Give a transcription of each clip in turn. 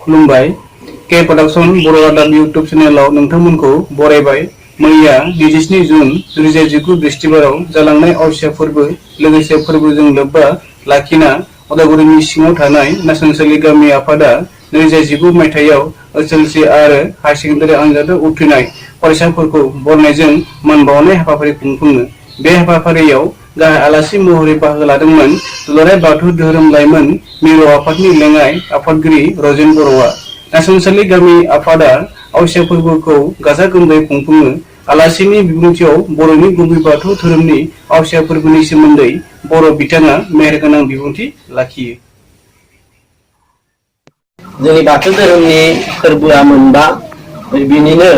खुलुमबाय के प्रडाक्शन बर' रादाब यूट्यूब चेनेलाव नोंथांमोनखौ बरायबाय। मैया 27 जुन 2019 बृहस्पतिबाराव जालांनाय असिया फोरबो लोगोसे फोरबोजों लोब्बा लाखिना उदालगुरिनि सिङाव थानाय नासनसालि गामि आफादा 2019 मायथाइयाव ओनसोलसे आरो हायार सेकेन्डारि आनजादाव उथ्रिनाय फरायसाफोरखौ बरायनायजों मान बावनाय हाबाफारि खुंफुङो। बे हाबाफारियाव गाहाय आलासि महरै बाहागो लादोंमोन दुलाराय बाथौ धोरोम लाइमोन मिरु आफादनि लेङाइ आफादगिरि रजेन बर'आ। नासनसालि गामि आफादा असिया फोरबोखौ गाजा गोमजायै खुंफुङो। आलासिनि बिबुंथियाव बर'नि गुबै बाथौ धोरोमनि असिया फोरबोनि सोमोन्दै बर' बिथाङा मेहेरगोनां बिबुंथि लाखियो। जोंनि बाथौ धोरोमनि फोरबोआ मोनबा बिनिनो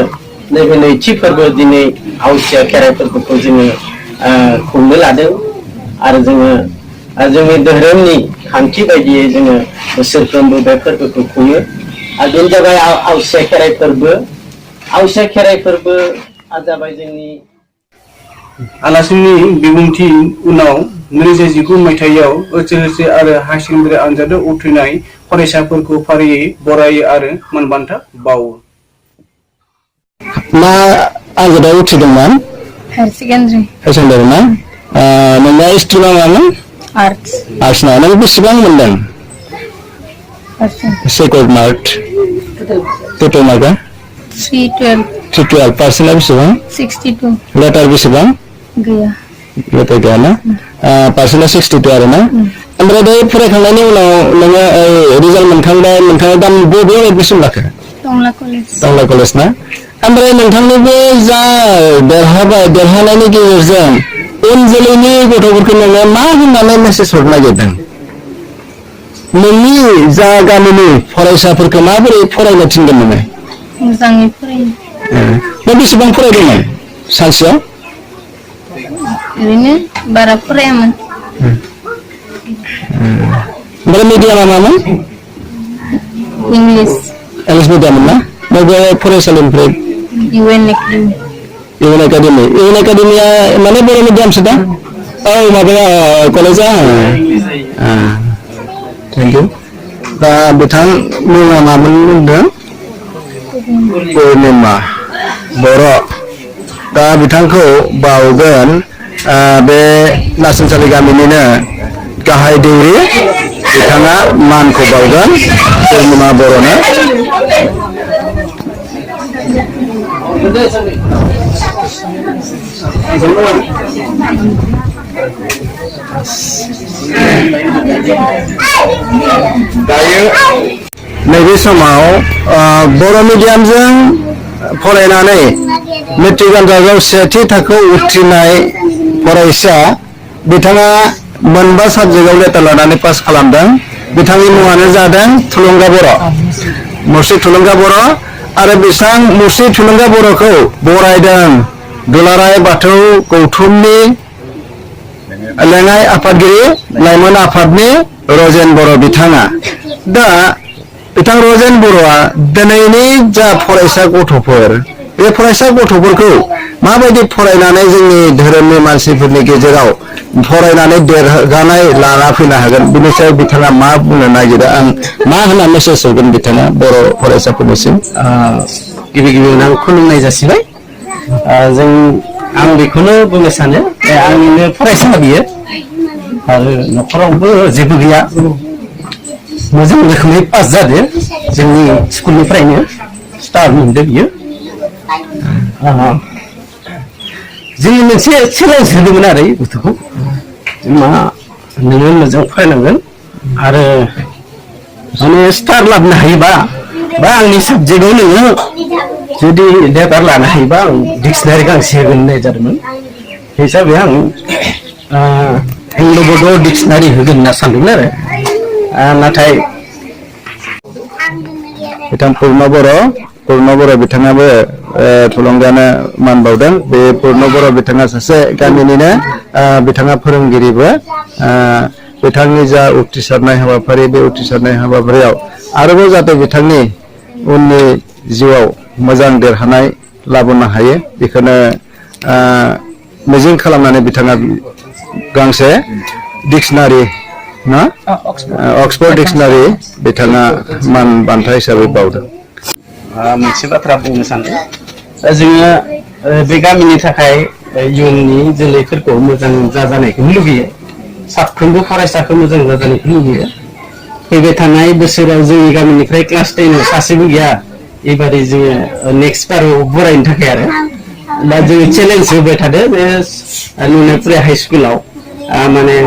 नैबे नैथि फोरबो दिनै असिया खेराइ फोरबोखौ जोङो खुंनो लादों आरो जोङो जोंनि धोरोमनि खान्थि बायदियै जोङो बोसोरफ्रोमबो बे फोरबोखौ खुङो आरो बेनो जाबाय असिया खेराइ फोरबो। असिया खेराइ फोरबोआ जाबाय जोंनि आलासिनि बिबुंथि उनाव 2019 मायथाइयाव ओनसोलसे आरो हायार सेकेन्डारि आनजादाव उथ्रिनाय फरायसाफोरखौ फारियै बरायो आरो मान बान्था बावो। मा आनजादाव उथ्रिदोंमोन? हायार सेकेन्डारि ना? नोंना स्ट्रिमा मामोन? आर्ट्स ना? नों बेसेबां मोनदों? सेकेन्ड मार्क टोटेल मार्कआ 312 पार्सेन्टआ बेसेबां? 62 लेटार बेसेबां? गैया लेटार गैया ना? पार्सेन्टआ 62 आरो ना? ओमफ्राय बे फरायखांनायनि उनाव नोङो रिजाल्ट मोनखांबाय नोंथाङा दा बबेयाव एडमिसन लाखो? टंला कलेज ना? ओमफ्राय नोंथांनि बे जा देरहानायनि गेजेरजों उन जोलैनि गथ'फोरखौ नोङो मा होननानै मेसेज हरनो नागिरदों? नोंनि जा गामिनि फरायसाफोरखौ माबोरै फरायनो थिनगोन नोङो? मोजाङै फरायनो। नों बेसेबां फरायदोंमोन सानसेयाव? ओरैनो बारा फरायामोन। ओमफ्राय मिडियामा मामोन? इंलिस मिडियाममोन ना? बबे फरायसालिनिफ्राय? इउएन एकाडेमिया माने बर' मिडियामसो दा? औ माबाया कलेजा थेंक इउ। दा बिथां मुङा मामोन होनदों? पुर्निमा बर'। दा बिथांखौ बावगोन बे नासनसालि गामिनिनो गाहाय दौरि बिथाङा मानखौ बावगोन पुर्निमा बर'नो। दायो नैबे समाव बर' मिडियामजों फरायनानै मेट्रिक आनजादाव सेथि थाखोआव उथ्रिनाय फरायसा बिथाङा मोनबा साबजेक्टआव लेटार लानानै पास खालामदों। बिथांनि मुङानो जादों थुलुंगा बर', मुस्रि थुलुंगा बर'। आरो बिथां मुस्रि थुलुंगा बर'खौ बरायदों दुलाराय बाथौ गौथुमनि लेङाइ आफादगिरि लाइमोन आफादनि रजेन बर' बिथाङा। दा बिथां रजेन बर'आ दिनैनि जा फरायसा गथ'फोर बे फरायसा गथ'फोरखौ माबायदि फरायनानै जोंनि धोरोमनि मानसिफोरनि गेजेराव फरायनानै देरगानाय लाना फैनो हागोन बिनि सायाव बिथाङा मा बुंनो नागिरो? आं मा होनना मेसेज होगोन बिथाङा बर' फरायसाफोरनिसिम? गिबि गिबियावनो आं खुलुमनाय जासिबाय। आं बेखौनो बुंनो सानो आंनिनो फरायसा बियो आरो न'खरावबो जेबो गैया मोजां रोखोमै पास जादो जोंनि स्कुलनिफ्रायनो स्टार मोनदों बियो। जोंनि मोनसे चेलेन्ज होदोंमोन आरो गथ'खौ मा नोङो मोजां फरायनांगोन आरो माने स्टार लाबोनो हायोबा बा आंनि साबजेक्टआव नोङो जुदि लेटार लानो हायोबा आं डिक्सनारि गांसे होगोन होननाय जादोंमोन। हिसाबै आं इंग्लिश बर्डआव डिक्सनारि होगोन होनना सानदोंमोन आरो नाथाय बिथां पुर्न बर' बिथाङाबो थुलुंगानो मान बावदों। बे पुर्न बर' बिथाङा सासे गामिनिनो बिथाङा फोरोंगिरिबो। बिथांनि जा उथ्रिसारनाय हाबाफारि बे उथ्रिसारनाय हाबाफारियाव आरोबाव जाहाथे बिथांनि उननि जिउआव मोजां देरहानाय लाबोनो हायो बेखौनो मिजिं खालामनानै बिथाङा गांसे डिक्सनारि ना अक्सफर्ड डिक्सनारि बिथाङा मान बान्था हिसाबै बावदों। मोनसे बाथ्रा बुंनो सानदों जोङो बे गामिनि थाखाय इयुननि जोलैफोरखौ मोजां जाजानायखौ लुबैयो साफ्रोमबो फरायसाखौ मोजां जाजानायखौ लुबैयो फैबाय थानाय बोसोराव जोंनि गामिनिफ्राय क्लास 10 सासेबो गैया एबारै जोङो नेक्स्ट बाराव बरायनो थाखाय आरो दा जोङो चेलेन्ज होबाय थादों बे नुनायपुरा हाइ स्कुलाव माने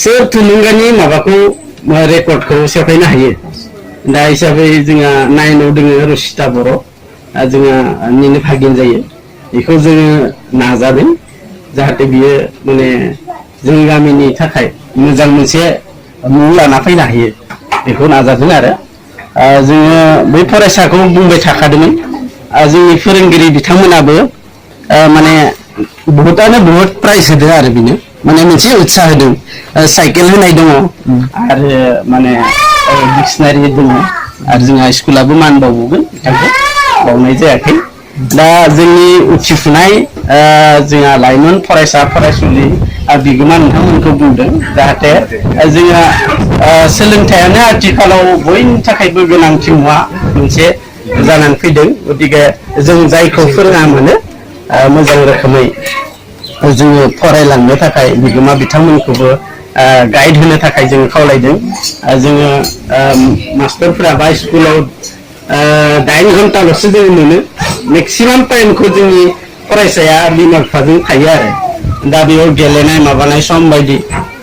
सोर थुलुंगानि माबाखौ रेकर्डखौ सेफायनो हायो दा हिसाबै जोंहा 9 दङ रसिता बर' जोंहा निनो भागिन जायो बेखौ जोङो नाजादों जाहाथे बियो माने जोंनि गामिनि थाखाय मोजां मोनसे मुं लाना फैनो हायो बेखौ नाजादों आरो जोङो बै फरायसाखौ बुंबाय थाखादोंमोन जोंनि फोरोंगिरि बिथांमोनाबो माने बहुतानो बहुत प्राइज होदों आरो बिनो माने मोनसे उत्साह होदों साइकेल होनाय दङ आरो माने डिक्सनारि दङ आरो जोंहा स्कुलाबो मान बावबोगोन बिथांखौ बावनाय जायाखै दा जोंनि उथिफुनाय जोंहा लाइमोन फरायसा फरायसुलि बिगोमा नोंथांमोनखौ बुंदों जाहाथे जोंहा सोलोंथायानो आथिखालाव बयनि थाखायबो गोनांथि मुवा मोनसे जानानै फैदों गतिके जों जायखौ फोरोङा मोनो मोजां रोखोमै जोङो फरायलांनो थाखाय बिगोमा बिथांमोनखौबो गाइड होनो थाखाय जोङो खावलायदों जोङो मास्टारफोरा बा स्कुलाव 9 घन्टाल'सो जों मोनो मेक्सिमाम टाइमखौ जोंनि फरायसाया बिमा बिफाजों थायो आरो दा बेयाव गेलेनाय माबानाय सम बायदि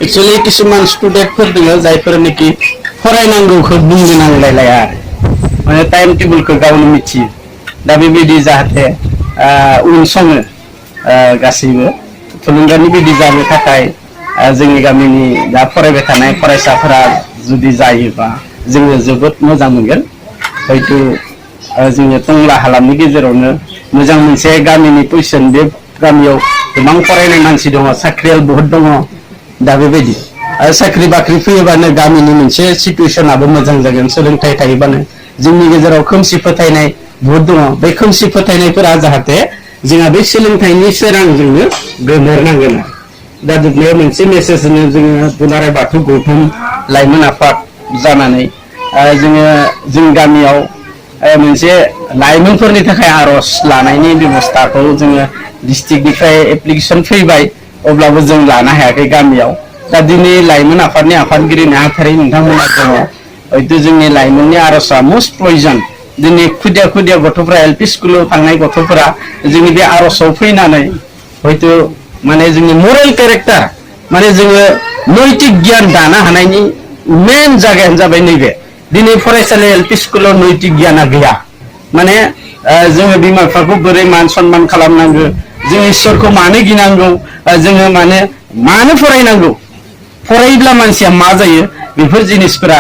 एक्सुअलि किसुमान स्टुडेन्टफोर दङ जायफोरनोखि फरायनांगौखौ बुंनो नांलायलाया आरो माने टाइम टेबोलखौ गावनो मिथियो दा बेबायदि जाहाथे उन सङो गासैबो थुलुंगानि बिदि जानो थाखाय जोंनि गामिनि दा फरायबाय थानाय फरायसाफोरा जुदि जायोबा जोङो जोबोद मोजां मोनगोन हयथ' जोङो टंला हालामनि गेजेरावनो मोजां मोनसे गामिनि पजिसन बे गामियाव गोबां फरायनाय मानसि दङ साख्रियाल बहुत दङ दा बेबायदि साख्रि बाख्रि फैयोबानो गामिनि मोनसे सिटुवेसनाबो मोजां जागोन सोलोंथाइ थायोबानो जोंनि गेजेराव खोमसि फोथायनाय बहुत दङ बे खोमसि फोथायनायफोरा जाहाथे जोंहा बे सोलोंथाइनि सोरांजोंनो गोमोरनांगोन दा जोबनायाव मोनसे मेसेज होनो जोङो दुलाराय बाथौ गौथुम लाइमोन आफाद जानानै जोङो जोंनि गामियाव मोनसे लाइमोनफोरनि थाखाय आर'ज लानायनि बेबस्थाखौ जोङो डिस्ट्रिक्टनिफ्राय एप्लिकेसन फैबाय अब्लाबो जों लानो हायाखै गामियाव दा दिनै लाइमोन आफादनि आफादगिरि नेहाथारि नोंथांमोना दङ हयथ' जोंनि लाइमोननि आर'जआ मस्ट प्रयजन दिनै खुदिया खुदिया गथ'फोरा एलपि स्कुलाव थांनाय गथ'फोरा जोंनि बे आर'जआव फैनानै हयथ' माने जोंनि मरेल केरेक्टार माने जोङो नैतिक गियान दानो हानायनि मेन जायगायानो जाबाय नैबे दिनै फरायसालि एलपि स्कुलाव नैतिक गियाना गैया माने जोङो बिमा बिफाखौ बोरै मान सनमान खालामनांगौ जों इसोरखौ मानो गिनांगौ जोङो मानो फरायनांगौ फरायोब्ला मानसिया मा जायो बेफोर जिनिसफोरा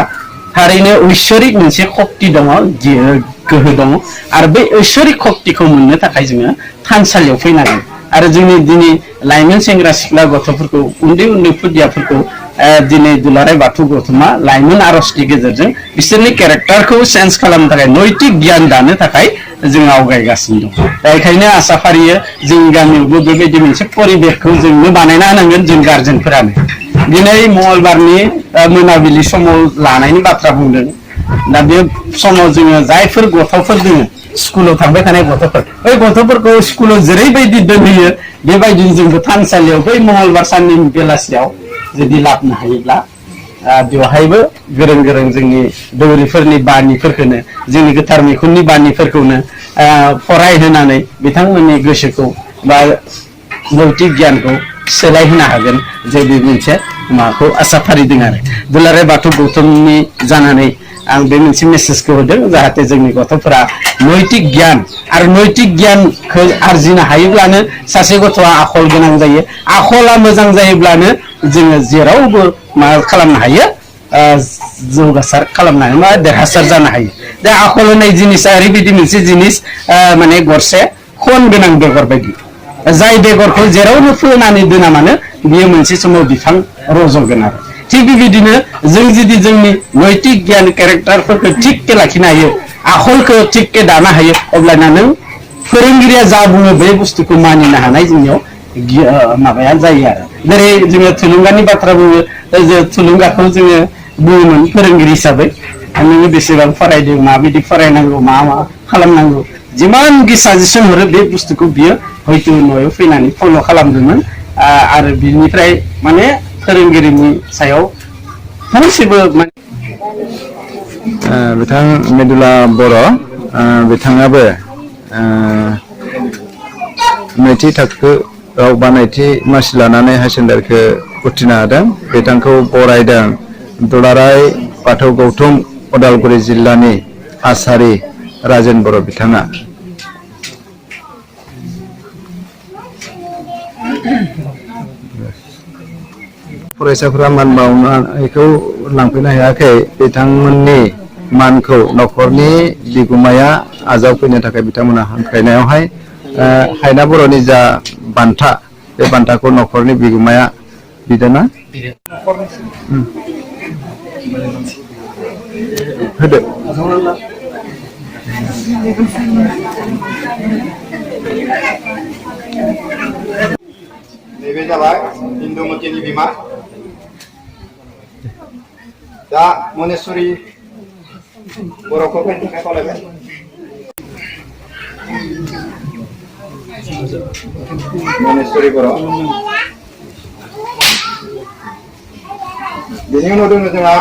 थारैनो ঐশ্বरिक मोनसे शक्ति दङ गोहो दङ आरो बै ঐশ্বरिक शक्तिखौ मोननो थाखाय जोङो थानसालियाव फैनांगोन आरो जोंनि दिनै लाइमोन सेंग्रा सिख्ला गथ'फोरखौ उन्दै उन्दै खुदियाफोरखौ दिनै दुलाराय बाथौ गौथुमा लाइमोन आर'जनि गेजेरजों बिसोरनि केरेक्टारखौ चेन्ज खालामनो थाखाय नैतिक गियान दानो थाखाय जों आवगायगासिनो दं दा बेखायनो आसा फारियो जोंनि गामियावबो बेबायदि मोनसे परिबेखखौ जोंनो बानायना होनांगोन जों गार्जेनफोरानो दिनै मंगलबारनि मोनाबिलि समाव लानायनि बाथ्रा बुंदों दा बे समाव जोङो जायफोर गथ'फोर दङ स्कुलाव थांबाय थानाय गथ'फोर बै गथ'फोरखौ स्कुलाव जेरैबायदि दोनहैयो बेबायदिनो जोंबो थानसालियाव बै मंगलबार साननि बेलासियाव जुदि लाबोनो हायोब्ला बेवहायबो गोरों गोरों जोंनि दौरिफोरनि बानिफोरखौनो जोंनि गोथार मैखुननि बानिफोरखौनो फरायहोनानै बिथांमोननि गोसोखौ बा नैतिक गियानखौ सोलायहोनो हागोन जे बे मोनसे माखौ आसा फारिदों आरो दुलाराय बाथौ गौथुमनि जानानै आं बे मोनसे मेसेजखौ होदों जाहाथे जोंनि गथ'फोरा नैतिक गियान आरो नैतिक गियानखौ आरजिनो हायोब्लानो सासे गथ'आ आखल गोनां जायो आखला मोजां जायोब्लानो जोङो जेरावबो मा खालामनो हायो जौगासार खालामनो हायो बा देरहासार जानो हायो दा आखल होनाय जिनिसा ओरैबायदि मोनसे जिनिस माने गरसे खन गोनां बेगर बायदि जाय बेगरखौ जेरावनो फोनानै दोना मानो बियो मोनसे समाव बिफां रज'गोन आरो थिग बेबायदिनो जों जुदि जोंनि नैतिक गियान केरेक्टारफोरखौ थिगके लाखिनो हायो आखलखौ थिगके दानो हायो अब्लाना नों फोरोंगिरिया जा बुङो बे बुस्थुखौ मानिनो हानाय जोंनियाव माबाया जायो आरो जेरै जोङो थुलुंगानि बाथ्रा बुङो थुलुंगाखौ जोङो बुङोमोन फोरोंगिरि हिसाबै नोङो बेसेबां फरायदों माबायदि फरायनांगौ मा खालामनांगौ जिमानखि साजेसन हरो बे बुस्थुखौ बियो हयथ' न'आव फैनानै फल' खालामदोंमोन आरो बिनिफ्राय माने फोरोंगिरिनि सायाव फंसेबो बिथां मेदुला बर' बिथाङाबो नैथि थाखोआव बा नैथि मासि लानानै हायार सेकेन्डारिखौ उथ्रिनो हादों बिथांखौ बरायदों दुलाराय बाथौ गौथुम उदालगुरि जिल्लानि आसारि राजेन बर' बिथाङा फरायसाफोरा मान बावनायखौ लांफैनो हायाखै बिथांमोननि मानखौ न'खरनि बिगोमाया आजावफैनो थाखाय बिथांमोना हांख्रायनायावहाय हायना बर'नि जा बान्था बे बान्थाखौ न'खरनि बिगोमाया बिदोंना होदो नैबे जाबाय हिन्दुमतीनि बिमा दा मनेश्वरी बर'खौ फैनो थाखाय खावलायबाय मनेश्वरी बर' बेनि उनाव दङ जोंहा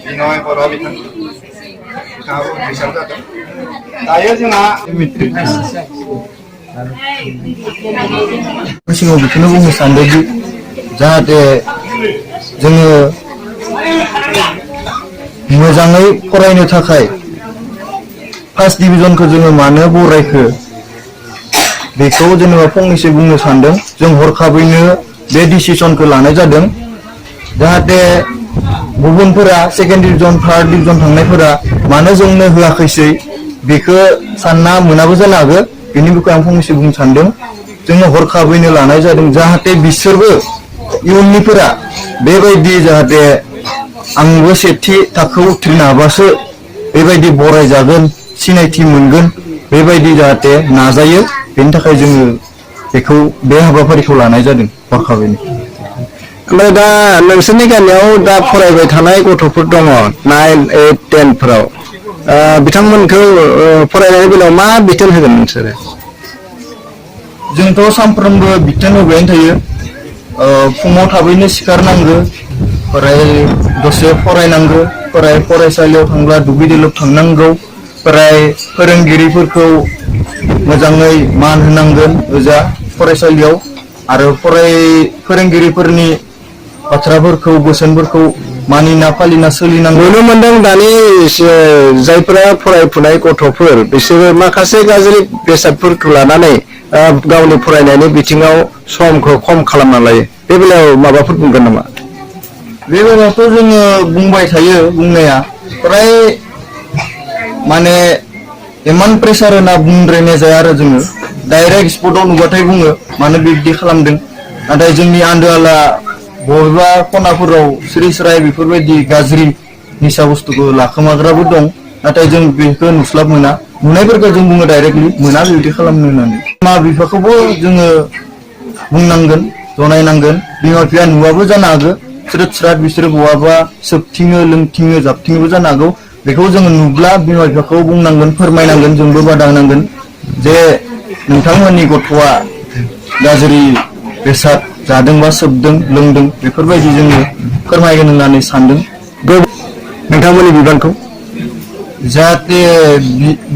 बिनय बर' बिथाङाबो उथ्रिसार जादों दायो जोंहा मेट्रिक सिगाङाव बेखौनो बुंनो सानदोंदि जाहाथे जोङो मोजाङै फरायनो थाखाय फार्स्ट डिभिजनखौ जोङो मानो बरायखो बेखौ जेनेबा फंनैसो बुंनो सानदों जों हरखाबैनो बे डिसिसनखौ लानाय जादों जाहाथे गुबुनफोरा सेकेन्ड डिभिजन थार्ड डिभिजन थांनायफोरा मानो जोंनो होआखैसै बेखौ सानना मोनाबो जानो हागौ बेनि बिखय आं फंनैसो बुंनो सानदों जोङो हरखाबैनो लानाय जादों जाहाथे बिसोरबो इयुननिफोरा बेबायदि जाहाथे आंबो सेथि थाखोआव उथ्रिनो हाबासो बेबायदि बरायजागोन सिनायथि मोनगोन बेबायदि जाहाथे नाजायो बेनि थाखाय जोङो बेखौ बे हाबाफारिखौ लानाय जादों हरखाबैनो ओमफ्राय दा नोंसोरनि गामियाव दा फरायबाय थानाय गथ'फोर दङ 9, 8, 10 फोराव बिथांमोनखौ फरायनायनि बेलायाव मा बिथोन होगोन नोंसोरो जोंथ' सानफ्रोमबो बिथोन होबायानो थायो फुङाव थाबैनो सिखारनांगौ दसे फरायनांगौ फरायसालियाव थांब्ला दुगै दोलोब थांनांगौ फोरोंगिरिफोरखौ मोजाङै मान होनांगोन ओजा फरायसालियाव आरो फोरोंगिरिफोरनि बाथ्राफोरखौ बोसोनफोरखौ मानिना फालिना सोलिनांगौ नुनो मोनदों दानि जायफोरा फरायफुनाय गथ'फोर बिसोरो माखासे गाज्रि बेसादफोरखौ लानानै गावनि फरायनायनि बिथिङाव समखौ खम खालामना लायो बे बेलायाव माबाफोर बुंगोन नामा बे बेलायावथ' जोङो बुंबाय थायो बुंनाया फ्राय माने इमान प्रेसार होना बुंद्रायनाय जाया आरो जोङो डाइरेक्ट स्पटआव नुबाथाय बुङो मानो बिब्दि खालामदों नाथाय जोंनि आन्दोआला बबेबा खनाफोराव स्रि स्राय बेफोरबायदि गाज्रि निसा बुस्थुखौ लाखोमाग्राबो दं नाथाय जों बेखौ नुस्लाब मोना नुनायफोरखौ जों बुङो डाइरेक्टलि मोना बिब्दि खालामनो होननानै बिमा बिफाखौबो जोङो बुंनांगोन जनायनांगोन बिमा बिफाया नुवाबो जानो हागौ स्रोद स्राद बिसोरो बहाबा सोबथिङो लोंथिङो जाबथिङोबो जानो हागौ बेखौ जोङो नुब्ला बिमा बिफाखौ बुंनांगोन फोरमायनांगोन जोंबो बादा होनांगोन जे नोंथांमोननि गथ'आ गाज्रि बेसाद जादोंबा सोबदों लोंदों बेफोरबायदि जोङो फोरमायगोन होननानै सानदों नोंथांमोननि बिबानखौ जाहाथे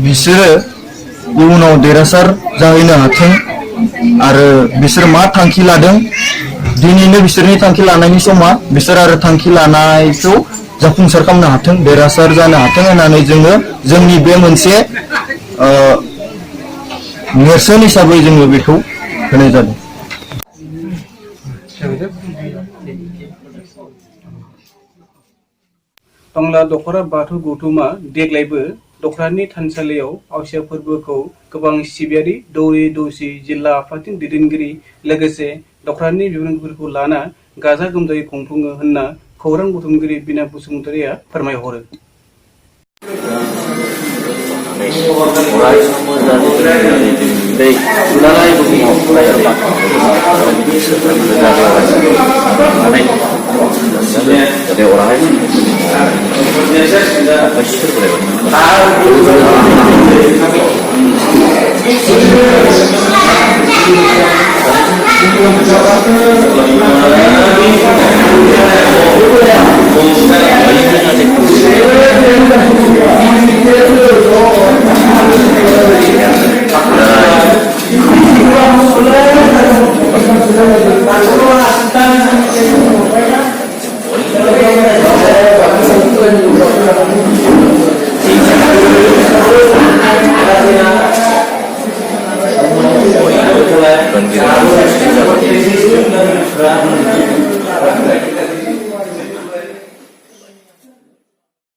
बिसोरो इयुनाव देरहासार जाहैनो हाथों आरो बिसोर मा थांखि लादों दिनैनो बिसोरनि थांखि लानायनि समा बिसोर आरो थांखि लानायखौ जाफुंसार खालामनो हाथों देरहासार जानो हाथों होननानै जोङो जोंनि बे मोनसे नेरसोन हिसाबै जोङो बेखौ होनाय जादों टंला दख'रा बाथौ गौथुमा देग्लायबो दख'रानि थानसालियाव आवसिया फोरबोखौ गोबां सिबियारि दौरि दौसि जिल्ला आफादनि दैदेनगिरि लोगोसे दख'रानि बिबानगिरिफोरखौ लाना गाजा गोमजायै खुंफुङो होनना खौरां बुथुमगिरि बिना बसुमतारिया फोरमायहरो बै दुलाराय बुहुमाव Boro Bathou बिदि सोरखारनि जानाय जाहाथे अराय